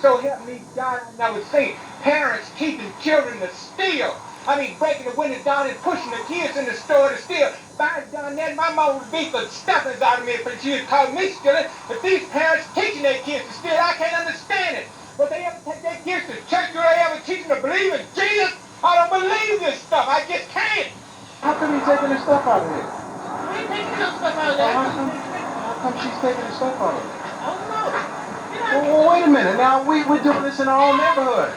So help me God. And I was saying, parents keeping children to steal. I mean, breaking the windows down and pushing the kids in the store to steal. If I had done that, my mom would beat the stuffings out of me if she had called me stealing. But these parents teaching their kids to steal, I can't understand it. But they ever take their kids to church, or they ever teach them to believe in Jesus? I don't believe this stuff. I just can't. How come he's taking the stuff out of here? We ain't taking no stuff out of there. How come she's taking the stuff out of it? I don't know. Well, wait a minute. Now, we're doing this in our own neighborhood.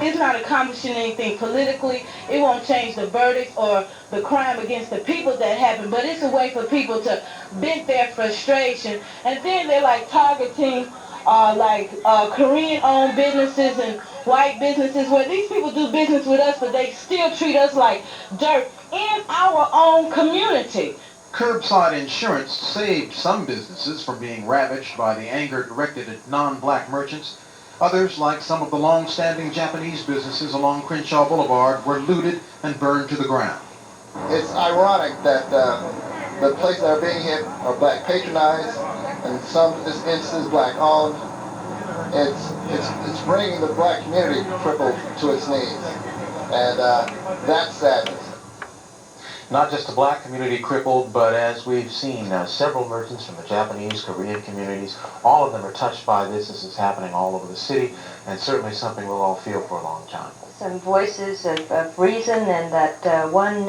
It's not accomplishing anything politically. It won't change the verdict or the crime against the people that happened, but it's a way for people to vent their frustration. And then they're like targeting Korean-owned businesses and white businesses where these people do business with us, but they still treat us like dirt in our own community. Curbside insurance saved some businesses from being ravaged by the anger directed at non-black merchants. Others, like some of the long-standing Japanese businesses along Crenshaw Boulevard, were looted and burned to the ground. It's ironic that the places that are being hit are black patronized, and some instances black owned. It's bringing the black community crippled to its knees, and that's sadness. Not just the black community crippled, but as we've seen, several merchants from the Japanese, Korean communities, all of them are touched by this. This is happening all over the city, and certainly something we'll all feel for a long time. Some voices of reason, and that one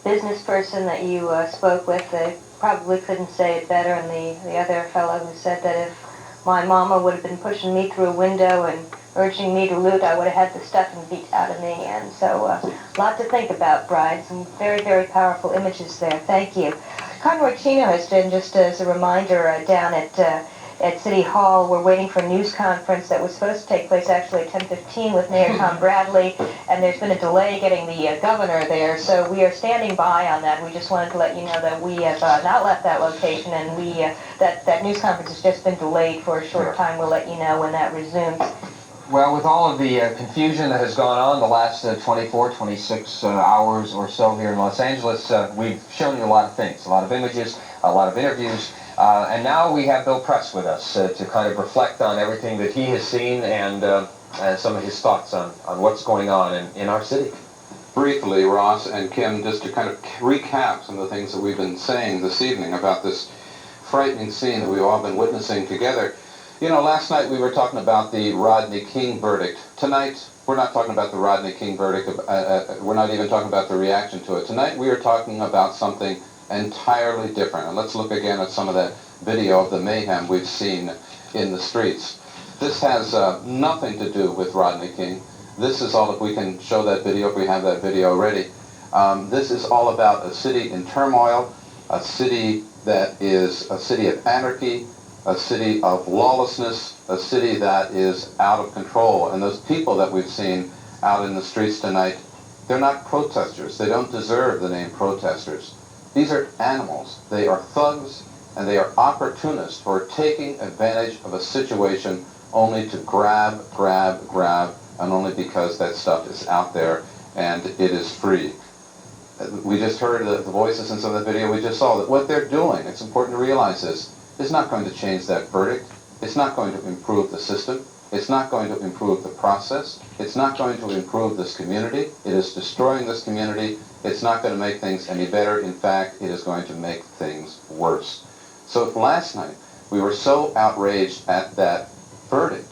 business person that you spoke with, they probably couldn't say it better, and the other fellow who said that if my mama would have been pushing me through a window and urging me to loot, I would have had the stuffing beat out of me. And so a lot to think about, Bride. Some very, very powerful images there. Thank you. Conroy Chino has been, just as a reminder, down at City Hall. We're waiting for a news conference that was supposed to take place actually at 10:15 with Mayor Tom Bradley, and there's been a delay getting the governor there, so we are standing by on that. We just wanted to let you know that we have not left that location, and that news conference has just been delayed for a short time. We'll let you know when that resumes. Well, with all of the confusion that has gone on the last 24, 26 hours or so here in Los Angeles, we've shown you a lot of things, a lot of images, a lot of interviews, and now we have Bill Press with us to kind of reflect on everything that he has seen and some of his thoughts on what's going on in our city. Briefly, Ross and Kim, just to kind of recap some of the things that we've been saying this evening about this frightening scene that we've all been witnessing together. You know, last night we were talking about the Rodne King verdict. Tonight, we're not talking about the Rodne King verdict. We're not even talking about the reaction to it. Tonight we are talking about something entirely different. And let's look again at some of that video of the mayhem we've seen in the streets. This has nothing to do with Rodne King. This is all, if we can show that video, if we have that video ready. This is all about a city in turmoil, a city that is a city of anarchy, a city of lawlessness, a city that is out of control. And those people that we've seen out in the streets tonight, they're not protesters. They don't deserve the name protesters. These are animals. They are thugs, and they are opportunists who are taking advantage of a situation only to grab, and only because that stuff is out there and it is free. We just heard the voices in some of the video we just saw, that what they're doing, it's important to realize this, is not going to change that verdict. It's not going to improve the system. It's not going to improve the process. It's not going to improve this community. It is destroying this community. It's not going to make things any better. In fact, it is going to make things worse. So if last night we were so outraged at that verdict,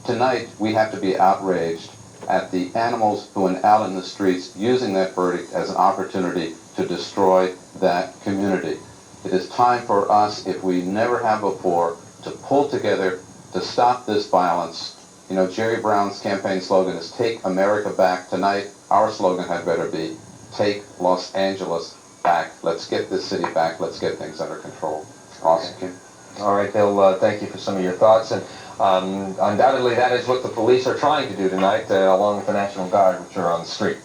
tonight we have to be outraged at the animals who went out in the streets using that verdict as an opportunity to destroy that community. It is time for us, if we never have before, to pull together to stop this violence. You know, Jerry Brown's campaign slogan is "Take America Back." Tonight, our slogan had better be "Take Los Angeles back." Let's get this city back. Let's get things under control. Awesome. All right, Bill, thank you for some of your thoughts. And undoubtedly, that is what the police are trying to do tonight, along with the National Guard, which are on the street.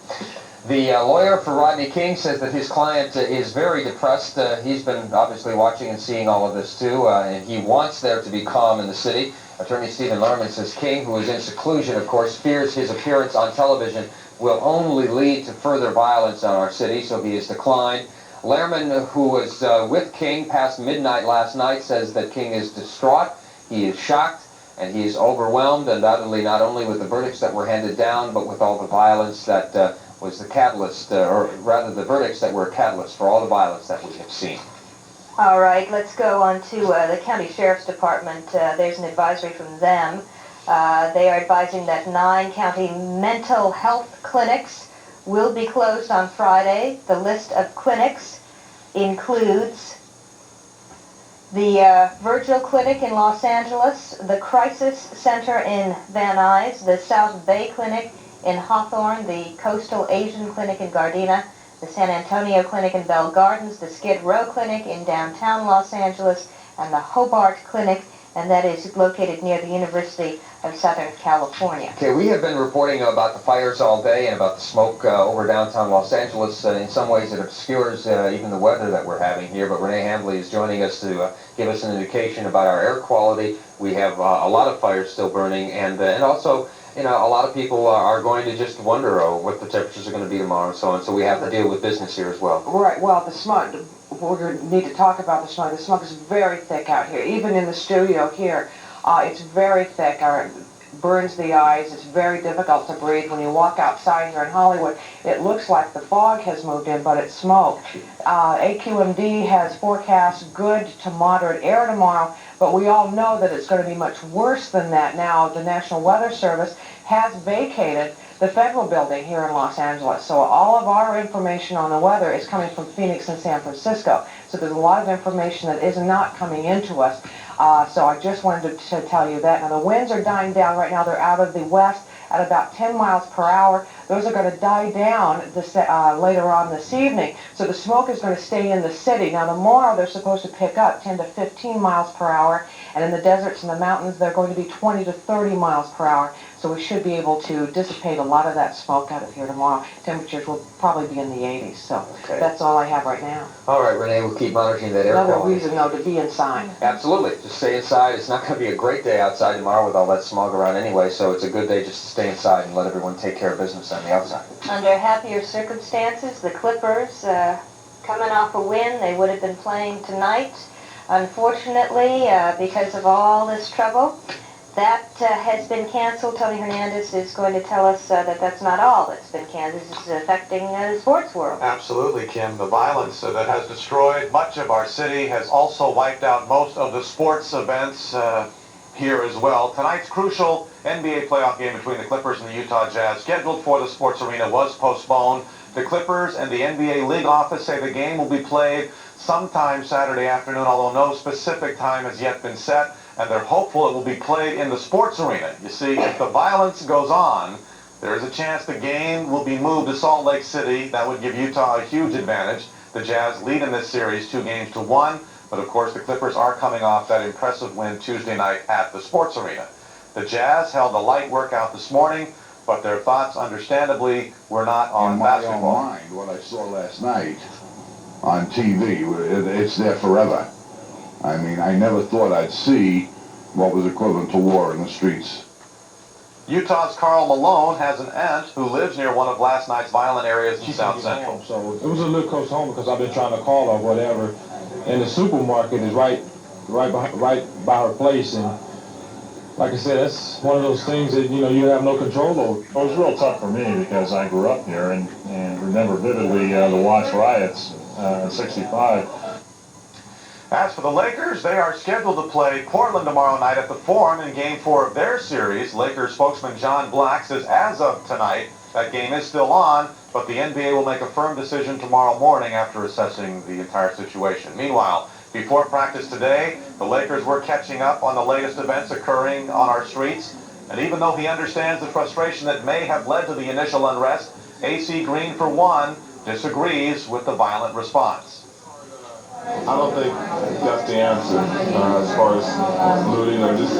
The lawyer for Rodne King says that his client is very depressed. He's been obviously watching and seeing all of this too, and he wants there to be calm in the city. Attorney Stephen Lerman says King, who is in seclusion, of course, fears his appearance on television will only lead to further violence on our city, so he has declined. Lerman, who was with King past midnight last night, says that King is distraught. He is shocked and he is overwhelmed, undoubtedly not only with the verdicts that were handed down, but with all the violence that was the catalyst, or rather the verdicts that were a catalyst for all the violence that we have seen. All right, let's go on to the County Sheriff's Department. There's an advisory from them. They are advising that 9 county mental health clinics will be closed on Friday. The list of clinics includes the Virgil Clinic in Los Angeles, the Crisis Center in Van Nuys, the South Bay Clinic in Hawthorne, the Coastal Asian Clinic in Gardena, the San Antonio Clinic in Bell Gardens, the Skid Row Clinic in downtown Los Angeles, and the Hobart Clinic, and that is located near the University of Southern California. Okay, we have been reporting about the fires all day and about the smoke over downtown Los Angeles. In some ways it obscures even the weather that we're having here, but Renee Hambley is joining us to give us an indication about our air quality. We have a lot of fires still burning, and also, you know, a lot of people are going to just wonder what the temperatures are going to be tomorrow and so on, so we have to deal with business here as well. Right, well, the smog, we're going to need to talk about the smog. The smog is very thick out here, even in the studio here. It's very thick, it burns the eyes, it's very difficult to breathe. When you walk outside here in Hollywood, it looks like the fog has moved in, but it's smoke. AQMD has forecast good to moderate air tomorrow, but we all know that it's going to be much worse than that now. The National Weather Service has vacated the federal building here in Los Angeles. So all of our information on the weather is coming from Phoenix and San Francisco. So there's a lot of information that is not coming into us. So I just wanted to tell you that. Now the winds are dying down right now. They're out of the west at about 10 miles per hour. Those are going to die down later on this evening. So the smoke is going to stay in the city. Now tomorrow they're supposed to pick up 10 to 15 miles per hour. And in the deserts and the mountains, they're going to be 20 to 30 miles per hour. So we should be able to dissipate a lot of that smoke out of here tomorrow. Temperatures will probably be in the 80s. So that's all I have right now. All right, Renee, we'll keep monitoring that air quality. Another reason, though, to be inside. Absolutely. Just stay inside. It's not going to be a great day outside tomorrow with all that smog around anyway, so it's a good day just to stay inside and let everyone take care of business on the outside. Under happier circumstances, the Clippers, coming off a win, they would have been playing tonight. Unfortunately, because of all this trouble, that has been canceled. Tony Hernandez is going to tell us that that's not all that's been canceled. This is affecting the sports world. Absolutely, Kim. The violence that has destroyed much of our city has also wiped out most of the sports events here as well. Tonight's crucial NBA playoff game between the Clippers and the Utah Jazz, scheduled for the Sports Arena, was postponed. The Clippers and the NBA league office say the game will be played sometime Saturday afternoon, although no specific time has yet been set, and they're hopeful it will be played in the Sports Arena. You see, if the violence goes on, there is a chance the game will be moved to Salt Lake City. That would give Utah a huge advantage. The Jazz lead in this series 2-1, but of course the Clippers are coming off that impressive win Tuesday night at the Sports Arena. The Jazz held a light workout this morning, but their thoughts, understandably, were not on basketball. In my own mind, what I saw last night on TV, it's there forever. I mean, I never thought I'd see what was equivalent to war in the streets. Utah's Carl Malone has an aunt who lives near one of last night's violent areas in South Central. So it was a little close home because I've been trying to call her or whatever, and the supermarket is right by her place, and like I said, that's one of those things that, you know, you have no control over. It was real tough for me because I grew up here and remember vividly the Watts Riots in '65. As for the Lakers, they are scheduled to play Portland tomorrow night at the Forum in Game 4 of their series. Lakers spokesman John Black says as of tonight, that game is still on, but the NBA will make a firm decision tomorrow morning after assessing the entire situation. Meanwhile, before practice today, the Lakers were catching up on the latest events occurring on our streets. And even though he understands the frustration that may have led to the initial unrest, AC Green, for one, disagrees with the violent response. I don't think that's the answer as far as looting or just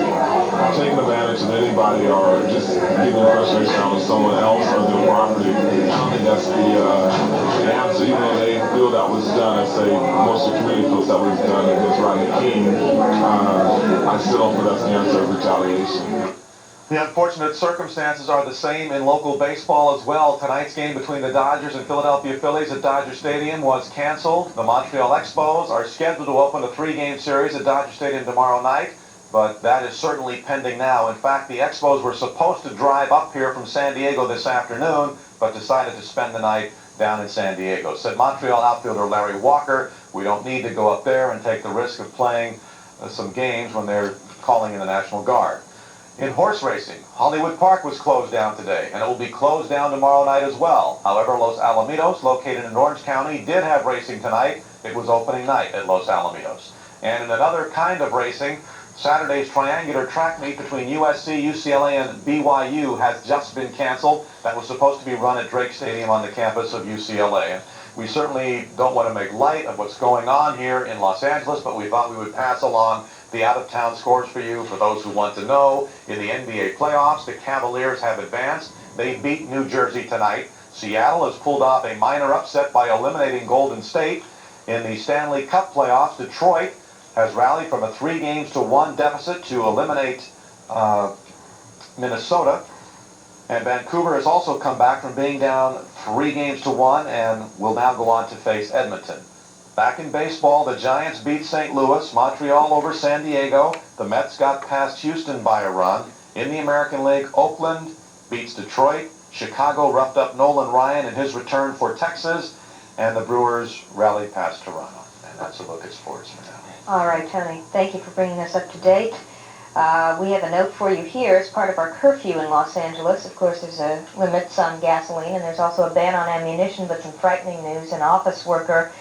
taking advantage of anybody or just getting frustration out of someone else or their property. I don't think that's the answer. Even though they feel that was done, I say most of the community feels that was done against Rodne King, I still don't feel that's the answer of retaliation. The unfortunate circumstances are the same in local baseball as well. Tonight's game between the Dodgers and Philadelphia Phillies at Dodger Stadium was canceled. The Montreal Expos are scheduled to open a 3-game series at Dodger Stadium tomorrow night. but that is certainly pending now. In fact, the Expos were supposed to drive up here from San Diego this afternoon, but decided to spend the night down in San Diego. Said Montreal outfielder Larry Walker, "We don't need to go up there and take the risk of playing some games when they're calling in the National Guard." In horse racing, Hollywood Park was closed down today, and it will be closed down tomorrow night as well. However, Los Alamitos, located in Orange County, did have racing tonight. It was opening night at Los Alamitos. And in another kind of racing, Saturday's triangular track meet between USC, UCLA, and BYU has just been canceled. That was supposed to be run at Drake Stadium on the campus of UCLA. And we certainly don't want to make light of what's going on here in Los Angeles, but we thought we would pass along the out-of-town scores for you, for those who want to know. In the NBA playoffs, the Cavaliers have advanced. They beat New Jersey tonight. Seattle has pulled off a minor upset by eliminating Golden State. In the Stanley Cup playoffs, Detroit has rallied from a 3-1 deficit to eliminate Minnesota. And Vancouver has also come back from being down 3-1 and will now go on to face Edmonton. Back in baseball, the Giants beat St. Louis, Montreal over San Diego. The Mets got past Houston by a run. In the American League, Oakland beats Detroit. Chicago roughed up Nolan Ryan in his return for Texas. And the Brewers rallied past Toronto. And that's a look at sports for now. All right, Tony. Thank you for bringing us up to date. We have a note for you here as part of our curfew in Los Angeles. Of course, there's a limits on gasoline, and there's also a ban on ammunition, but some frightening news. An office worker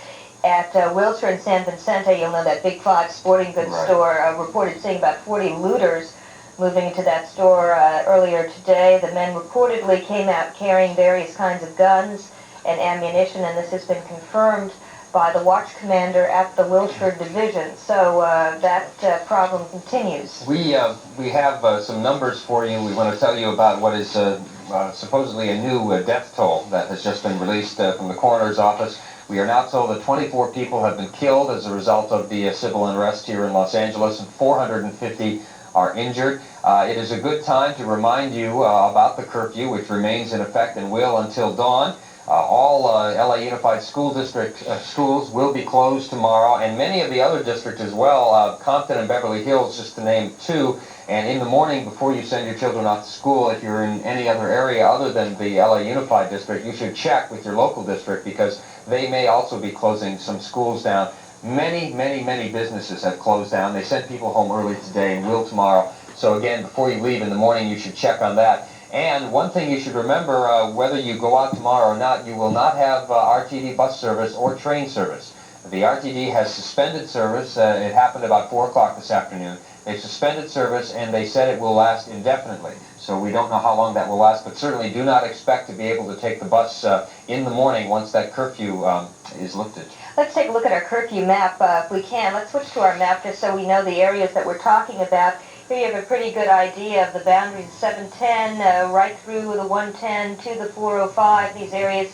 at Wilshire and San Vicente, you'll know that Big Five sporting goods store, reported seeing about 40 looters moving into that store earlier today. The men reportedly came out carrying various kinds of guns and ammunition, and this has been confirmed by the watch commander at the Wilshire division. So that problem continues. We have some numbers for you. We want to tell you about what is supposedly a new death toll that has just been released from the coroner's office. We are now told that 24 people have been killed as a result of the civil unrest here in Los Angeles, and 450 are injured. It is a good time to remind you about the curfew, which remains in effect and will until dawn. All LA Unified School District schools will be closed tomorrow, and many of the other districts as well, Compton and Beverly Hills, just to name two. And in the morning, before you send your children off to school, if you're in any other area other than the LA Unified District, you should check with your local district, because they may also be closing some schools down. Many businesses have closed down. They sent people home early today and will tomorrow. So again, before you leave in the morning, you should check on that. And one thing you should remember, whether you go out tomorrow or not, you will not have RTD bus service or train service. The RTD has suspended service. It happened about 4 o'clock this afternoon. They suspended service, and they said it will last indefinitely. So we don't know how long that will last, but certainly do not expect to be able to take the bus in the morning once that curfew is lifted. Let's take a look at our curfew map if we can. Let's switch to our map just so we know the areas that we're talking about. Here you have a pretty good idea of the boundaries, 710 right through the 110 to the 405. These areas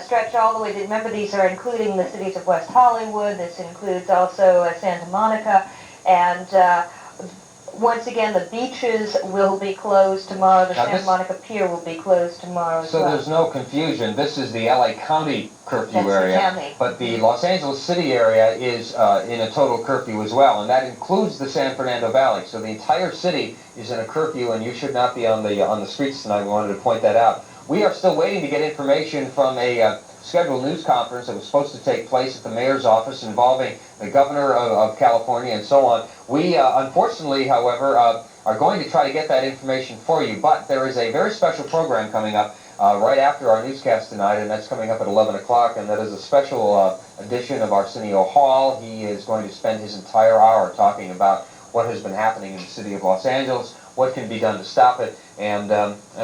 stretch all the way. Remember, these are including the cities of West Hollywood. This includes also Santa Monica. And once again, the beaches will be closed tomorrow. The Santa Monica Pier will be closed tomorrow as well. So there's no confusion. This is the LA County curfew That's area. the county. But the Los Angeles City area is in a total curfew as well, and that includes the San Fernando Valley. So the entire city is in a curfew, and you should not be on the streets tonight. We wanted to point that out. We are still waiting to get information from a scheduled news conference that was supposed to take place at the mayor's office involving the governor of California and so on. We, unfortunately, however, are going to try to get that information for you, but there is a very special program coming up right after our newscast tonight, and that's coming up at 11 o'clock, and that is a special edition of Arsenio Hall. He is going to spend his entire hour talking about what has been happening in the city of Los Angeles, what can be done to stop it, and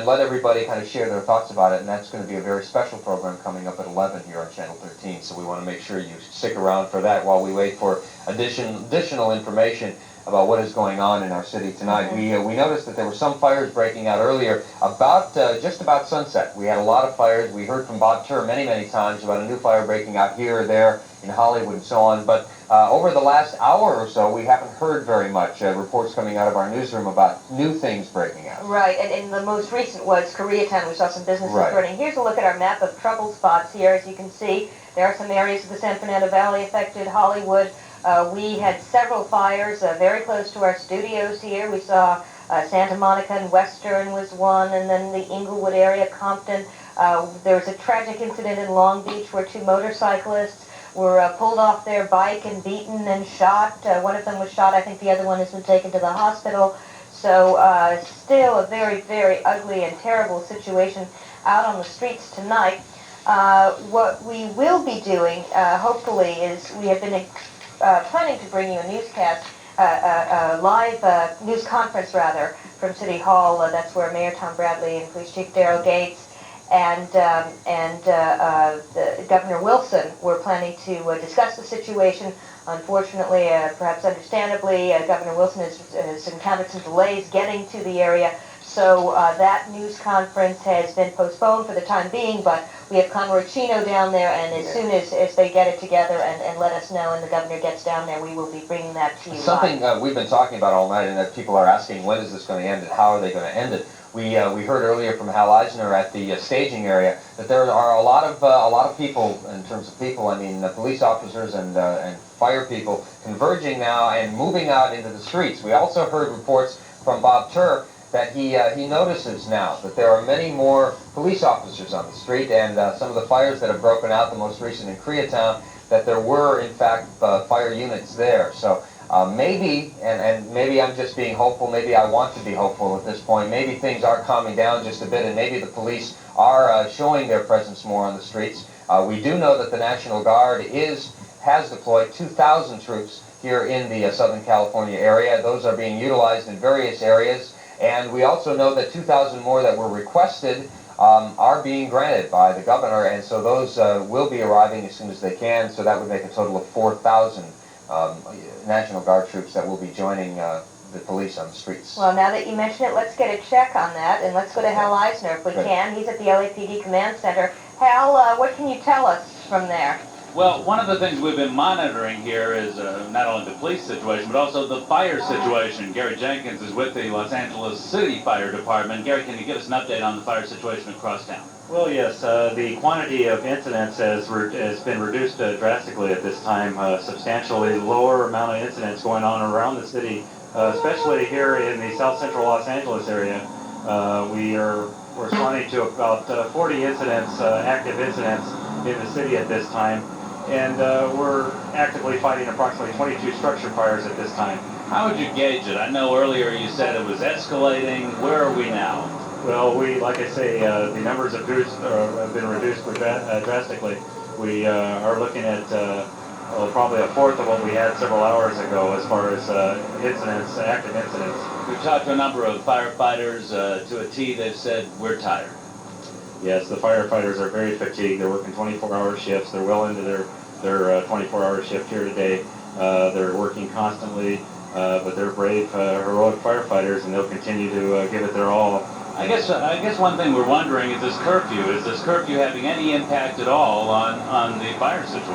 let everybody kind of share their thoughts about it. And that's going to be a very special program coming up at 11 here on Channel 13. So we want to make sure you stick around for that while we wait for additional information about what is going on in our city tonight. We noticed that there were some fires breaking out earlier about just about sunset. We had a lot of fires. We heard from Bob Turr many times about a new fire breaking out here or there in Hollywood and so on. But over the last hour or so, we haven't heard very much reports coming out of our newsroom about new things breaking out. Right, and the most recent was Koreatown. We saw some businesses burning. Here's a look at our map of trouble spots here. As you can see, there are some areas of the San Fernando Valley affected, Hollywood, We had several fires very close to our studios here. We saw Santa Monica and Western was one, and then the Inglewood area, Compton. There was a tragic incident in Long Beach where two motorcyclists were pulled off their bike and beaten and shot. One of them was shot. I think the other one has been taken to the hospital. So still a very, very ugly and terrible situation out on the streets tonight. What we will be doing, hopefully, is we have been planning to bring you a newscast, a live news conference, rather, from City Hall. That's where Mayor Tom Bradley and Police Chief Darrell Gates and Governor Wilson were planning to discuss the situation. Unfortunately, perhaps understandably, Governor Wilson has encountered some delays getting to the area. So that news conference has been postponed for the time being, but we have Conroy Chino down there, and as soon as they get it together and let us know and the governor gets down there, we will be bringing that to you. Something we've been talking about all night, and that people are asking, when is this going to end and how are they going to end it? We heard earlier from Hal Eisner at the staging area that there are a lot of people, in terms of people, I mean police officers and fire people, converging now and moving out into the streets. We also heard reports from Bob Turr that he notices now that there are many more police officers on the street, and some of the fires that have broken out, the most recent in Koreatown, that there were in fact fire units there. So maybe, and maybe I'm just being hopeful, maybe I want to be hopeful at this point, maybe things are calming down just a bit, and maybe the police are showing their presence more on the streets. We do know that the National Guard has deployed 2,000 troops here in the Southern California area. Those are being utilized in various areas. And we also know that 2,000 more that were requested are being granted by the governor, and so those will be arriving as soon as they can. So that would make a total of 4,000 National Guard troops that will be joining the police on the streets. Well, now that you mention it, let's get a check on that, and let's go to Hal Eisner if we can. He's at the LAPD Command Center. Hal, what can you tell us from there? Well, one of the things we've been monitoring here is not only the police situation, but also the fire situation. Gary Jenkins is with the Los Angeles City Fire Department. Gary, can you give us an update on the fire situation across town? Well, yes. The quantity of incidents has been reduced drastically at this time. Substantially lower amount of incidents going on around the city, especially here in the south central Los Angeles area. We are responding to about 40 incidents, active incidents in the city at this time. And we're actively fighting approximately 22 structure fires at this time. How would you gauge it? I know earlier you said it was escalating. Where are we now? Well, like I say, the numbers have been reduced drastically. We are looking at probably a fourth of what we had several hours ago as far as incidents, active incidents. We've talked to a number of firefighters. To a T, they've said, we're tired. Yes, the firefighters are very fatigued. They're working 24-hour shifts. They're well into their 24-hour shift here today. They're working constantly, but they're brave, heroic firefighters, and they'll continue to give it their all. I guess one thing we're wondering is this curfew. Is this curfew having any impact at all on the fire situation?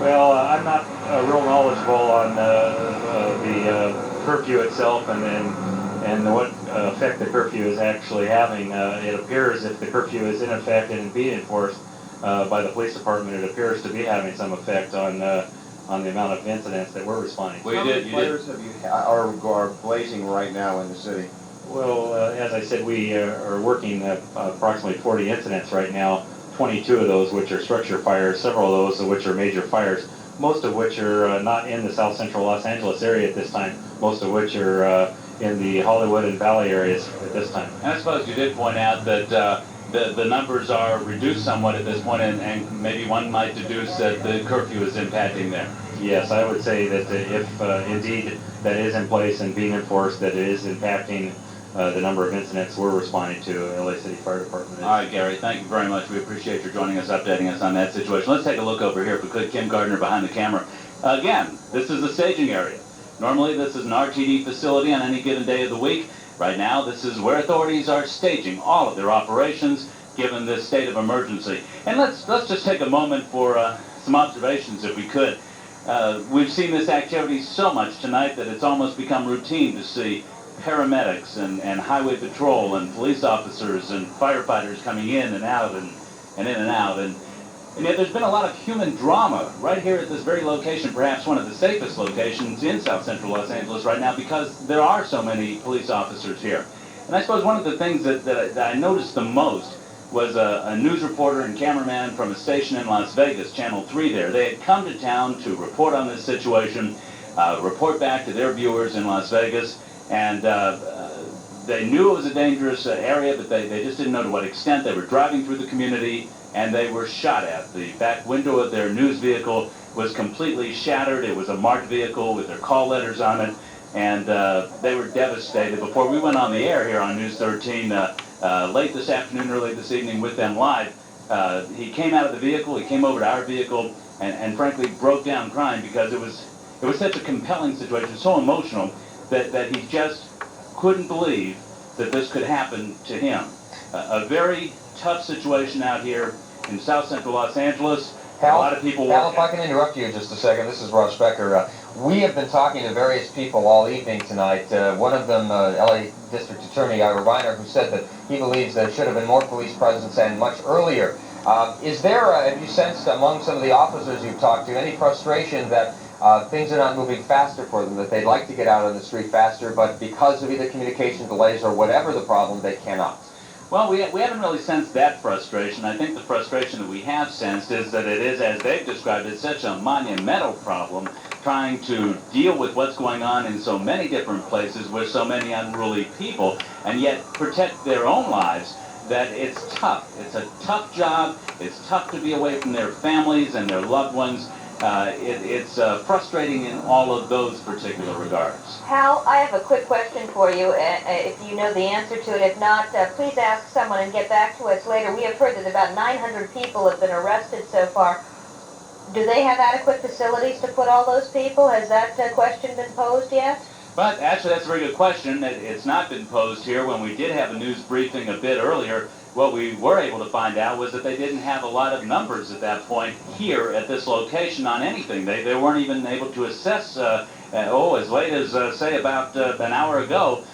Well, I'm not real knowledgeable on the curfew itself and what effect the curfew is actually having. It appears if the curfew is in effect and being enforced by the police department, it appears to be having some effect on the amount of incidents that we're responding to. How many fires are blazing right now in the city? Well, as I said, we are working approximately 40 incidents right now, 22 of those which are structure fires, several of those which are major fires, most of which are not in the south central Los Angeles area at this time, most of which are in the Hollywood and Valley areas at this time. And I suppose you did point out that the numbers are reduced somewhat at this point, and maybe one might deduce that the curfew is impacting there. Yes, I would say that if indeed that is in place and being enforced, that it is impacting the number of incidents we're responding to LA City Fire Department. All right, Gary, thank you very much. We appreciate your joining us, updating us on that situation. Let's take a look over here, if we could. Kim Gardner behind the camera. Again, this is the staging area. Normally, this is an RTD facility on any given day of the week. Right now, this is where authorities are staging all of their operations, given this state of emergency. And let's just take a moment for some observations, if we could. We've seen this activity so much tonight that it's almost become routine to see paramedics and highway patrol and police officers and firefighters coming in and out and in and out. And And yet there's been a lot of human drama right here at this very location, perhaps one of the safest locations in South Central Los Angeles right now, because there are so many police officers here. And I suppose one of the things that I noticed the most was a news reporter and cameraman from a station in Las Vegas, Channel 3 there. They had come to town to report on this situation, report back to their viewers in Las Vegas, and they knew it was a dangerous area, but they just didn't know to what extent. They were driving through the community, and they were shot at. The back window of their news vehicle was completely shattered. It was a marked vehicle with their call letters on it, and they were devastated. Before we went on the air here on News 13, late this afternoon, early this evening with them live, he came out of the vehicle, he came over to our vehicle, and frankly broke down crying because it was such a compelling situation, so emotional, that he just couldn't believe that this could happen to him. A very tough situation out here in South Central Los Angeles. Hal, a lot of people Hal, if I can interrupt you just a second, this is Russ Becker. We have been talking to various people all evening tonight. One of them, LA District Attorney Ira Reiner, who said that he believes there should have been more police presence and much earlier. Is there, have you sensed among some of the officers you've talked to, any frustration that things are not moving faster for them, that they'd like to get out on the street faster, but because of either communication delays or whatever the problem, they cannot? Well, we haven't really sensed that frustration. I think the frustration that we have sensed is that it is, as they've described it, such a monumental problem trying to deal with what's going on in so many different places with so many unruly people and yet protect their own lives, that it's tough. It's a tough job. It's tough to be away from their families and their loved ones. It's frustrating in all of those particular regards. Hal, I have a quick question for you, if you know the answer to it. If not, please ask someone and get back to us later. We have heard that about 900 people have been arrested so far. Do they have adequate facilities to put all those people? Has that question been posed yet? But actually, that's a very good question. It's not been posed here. When we did have a news briefing a bit earlier, what we were able to find out was that they didn't have a lot of numbers at that point here at this location on anything. They weren't even able to assess, as late as, say, about an hour ago,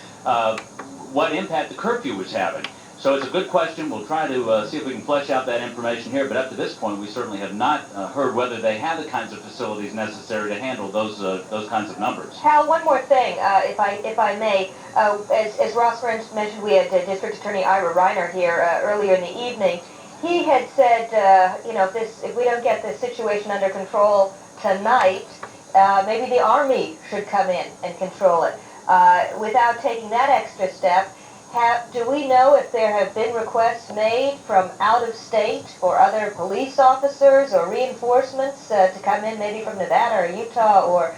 what impact the curfew was having. So it's a good question. We'll try to see if we can flesh out that information here, but up to this point, we certainly have not heard whether they have the kinds of facilities necessary to handle those kinds of numbers. Hal, one more thing, if I may. As Ross mentioned, we had District Attorney Ira Reiner here earlier in the evening. He had said, if we don't get this situation under control tonight, maybe the Army should come in and control it. Without taking that extra step, do we know if there have been requests made from out of state or other police officers or reinforcements to come in, maybe from Nevada or Utah or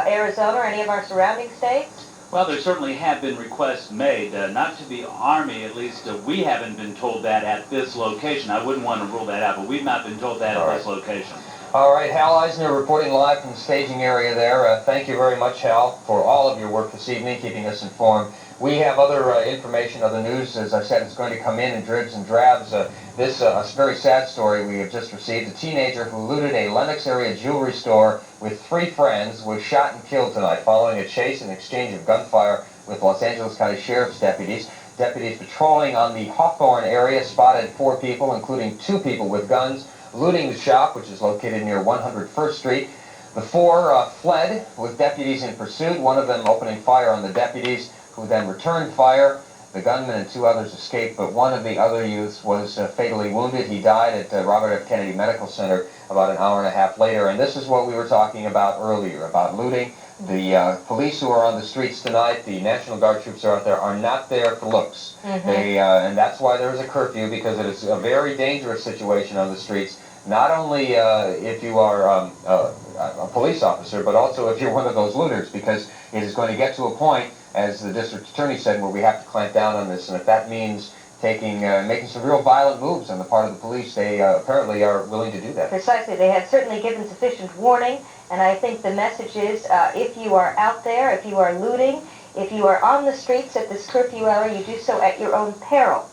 Arizona or any of our surrounding states? Well, there certainly have been requests made, not to the Army, at least we haven't been told that at this location. I wouldn't want to rule that out, but we've not been told that at this location. All right, Hal Eisner reporting live from the staging area there. Thank you very much, Hal, for all of your work this evening, keeping us informed. We have other information, other news. As I said, it's going to come in dribs and drabs. This a very sad story we have just received. A teenager who looted a Lenox area jewelry store with 3 friends was shot and killed tonight following a chase and exchange of gunfire with Los Angeles County Sheriff's deputies. Deputies patrolling on the Hawthorne area spotted 4 people, including 2 people with guns, looting the shop, which is located near 101st Street. The 4 fled with deputies in pursuit, one of them opening fire on the deputies, who then returned fire. The gunman and 2 others escaped, but one of the other youths was fatally wounded. He died at Robert F. Kennedy Medical Center about an hour and a half later. And this is what we were talking about earlier, about looting. The police who are on the streets tonight, the National Guard troops are out there, are not there for looks. And that's why there is a curfew, because it is a very dangerous situation on the streets. Not only if you are a police officer, but also if you're one of those looters, because it is going to get to a point, as the district attorney said, where we have to clamp down on this. And if that means making some real violent moves on the part of the police, they apparently are willing to do that. Precisely. They have certainly given sufficient warning, and I think the message is, if you are out there, if you are looting, if you are on the streets at this curfew hour, you do so at your own peril.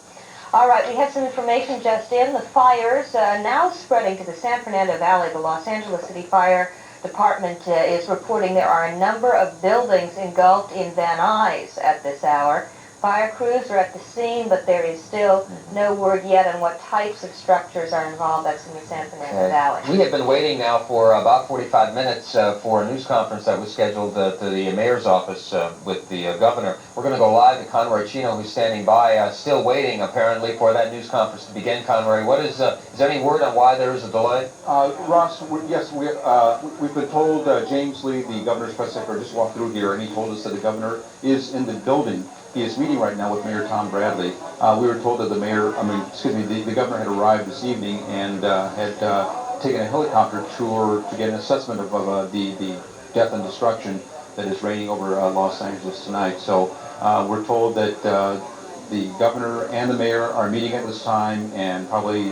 All right, we have some information just in. The fires now spreading to the San Fernando Valley. The Los Angeles City Fire Department is reporting there are a number of buildings engulfed in Van Nuys at this hour. Fire crews are at the scene, but there is still no word yet on what types of structures are involved. That's in the San Fernando Valley. We have been waiting now for about 45 minutes for a news conference that was scheduled to the mayor's office with the governor. We're going to go live to Conroy Chino, who's standing by, still waiting apparently for that news conference to begin. Conroy, what is there any word on why there is a delay? Ross, yes, we've been told, James Lee, the governor's press secretary, just walked through here, and he told us that the governor is in the building. He is meeting right now with Mayor Tom Bradley. We were told that the governor had arrived this evening and had taken a helicopter tour to get an assessment of the death and destruction that is reigning over Los Angeles tonight. So we're told that the governor and the mayor are meeting at this time and probably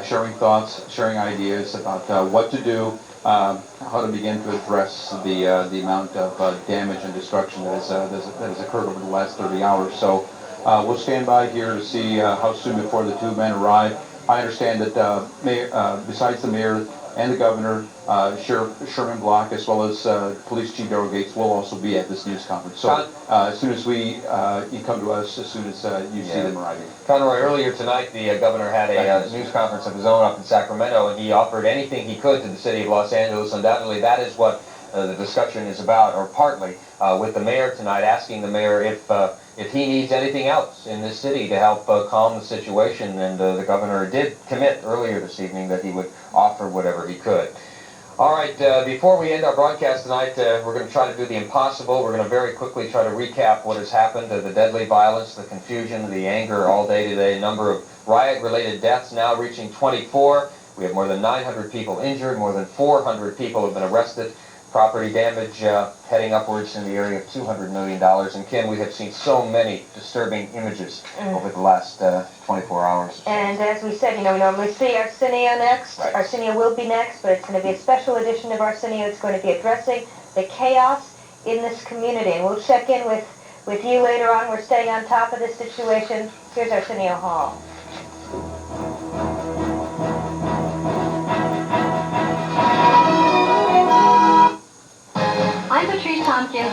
sharing thoughts, sharing ideas about what to do, how to begin to address the amount of damage and destruction that has occurred over the last 30 hours. So we'll stand by here to see how soon before the two men arrive. I understand that besides the mayor and the governor, Sheriff Sherman Block, as well as Police Chief Daryl Gates, will also be at this news conference. So as soon as you come to us, as soon as you see them arriving. Conroy, earlier tonight the governor had a news conference of his own up in Sacramento, and he offered anything he could to the city of Los Angeles. Undoubtedly, that is what the discussion is about, or partly, with the mayor tonight, asking the mayor if he needs anything else in this city to help calm the situation. And the governor did commit earlier this evening that he would offer whatever he could. All right, before we end our broadcast tonight, we're going to try to do the impossible. We're going to very quickly try to recap what has happened, the deadly violence, the confusion, the anger all day today. Number of riot-related deaths now reaching 24. We have more than 900 people injured, more than 400 people have been arrested. Property damage heading upwards in the area of $200 million. And Kim, we have seen so many disturbing images over the last 24 hours. And as we said, we normally see Arsenio next. Right. Arsenio will be next, but it's going to be a special edition of Arsenio. It's going to be addressing the chaos in this community. And we'll check in with you later on. We're staying on top of this situation. Here's Arsenio Hall.